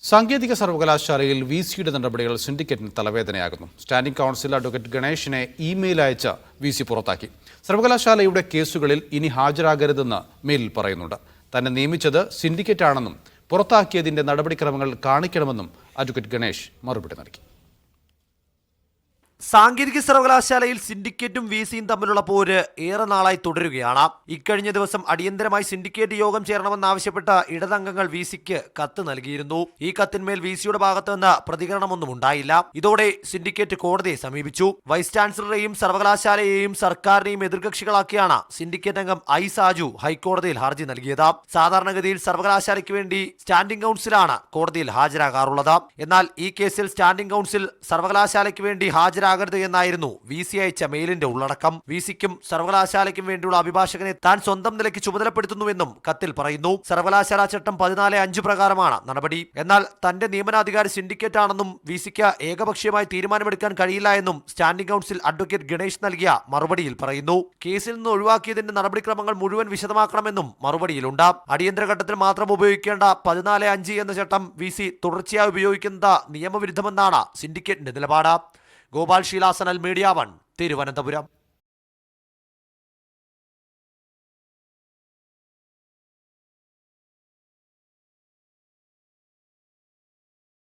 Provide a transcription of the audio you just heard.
സാങ്കേതിക സർവകലാശാലയിൽ വിസിയുടെ നടപടികൾ സിൻഡിക്കേറ്റിന് തലവേദനയാകുന്നു. സ്റ്റാൻഡിംഗ് കൗൺസിൽ അഡ്വക്കേറ്റ് ഗണേഷിനെ ഇമെയിൽ അയച്ച വിസി പുറത്താക്കി. സർവകലാശാലയുടെ കേസുകളിൽ ഇനി ഹാജരാകരുതെന്ന് മെയിലിൽ പറയുന്നുണ്ട്. തന്നെ നിയമിച്ചത് സിൻഡിക്കേറ്റാണെന്നും പുറത്താക്കിയതിന്റെ നടപടിക്രമങ്ങൾ കാണിക്കണമെന്നും അഡ്വക്കേറ്റ് ഗണേഷ് മറുപടി നൽകി. സാങ്കേതിക സർവകലാശാലയിൽ സിൻഡിക്കേറ്റും വിസിയും തമ്മിലുള്ള പോര് ഏറെ നാളായി തുടരുകയാണ്. ഇക്കഴിഞ്ഞ ദിവസം അടിയന്തരമായി സിൻഡിക്കേറ്റ് യോഗം ചേരണമെന്നാവശ്യപ്പെട്ട ഇടതംഗങ്ങൾ വിസിക്ക് കത്ത് നൽകിയിരുന്നു. ഈ കത്തിന്മേൽ വിസിയുടെ ഭാഗത്ത് നിന്ന് പ്രതികരണമൊന്നും ഉണ്ടായില്ല. ഇതോടെ സിൻഡിക്കേറ്റ് കോടതിയെ സമീപിച്ചു. വൈസ് ചാൻസലറെയും സർവകലാശാലയെയും സർക്കാരിനെയും എതിർകക്ഷികളാക്കിയാണ് സിൻഡിക്കേറ്റ് അംഗം ഐ സാജു ഹൈക്കോടതിയിൽ ഹർജി നൽകിയത്. സാധാരണഗതിയിൽ സർവകലാശാലയ്ക്ക് വേണ്ടി സ്റ്റാൻഡിംഗ് കൗൺസിലാണ് കോടതിയിൽ ഹാജരാകാറുള്ളത്. എന്നാൽ ഈ കേസിൽ സ്റ്റാൻഡിംഗ് കൗൺസിൽ സർവകലാശാലയ്ക്ക് വേണ്ടി ഹാജരാകരുത് എന്നായിരുന്നു വിസി അയച്ച മെയിലിന്റെ ഉള്ളടക്കം. വിസിക്കും സർവകലാശാലയ്ക്കും വേണ്ടിയുള്ള അഭിഭാഷകനെ താൻ സ്വന്തം നിലയ്ക്ക് ചുമതലപ്പെടുത്തുന്നുവെന്നും കത്തിൽ പറയുന്നു. സർവകലാശാല ചട്ടം 14(5) പ്രകാരമാണ് നടപടി. എന്നാൽ തന്റെ നിയമനാധികാരി സിൻഡിക്കേറ്റ് ആണെന്നും വിസിക്ക് ഏകപക്ഷീയമായി തീരുമാനമെടുക്കാൻ കഴിയില്ല എന്നും സ്റ്റാൻഡിംഗ് കൗൺസിൽ അഡ്വക്കേറ്റ് ഗണേഷ് നൽകിയ മറുപടിയിൽ പറയുന്നു. കേസിൽ നിന്ന് ഒഴിവാക്കിയതിന്റെ നടപടിക്രമങ്ങൾ മുഴുവൻ വിശദമാക്കണമെന്നും മറുപടിയിലുണ്ട്. അടിയന്തര ഘട്ടത്തിൽ മാത്രം ഉപയോഗിക്കേണ്ട 14(5) എന്ന ചട്ടം വിസി തുടർച്ചയായി ഉപയോഗിക്കുന്നത് നിയമവിരുദ്ധമെന്നാണ് സിൻഡിക്കേറ്റിന്റെ നിലപാട്. ഗോപാൽ ശീലാസനൽ, മീഡിയ 1, തിരുവനന്തപുരം.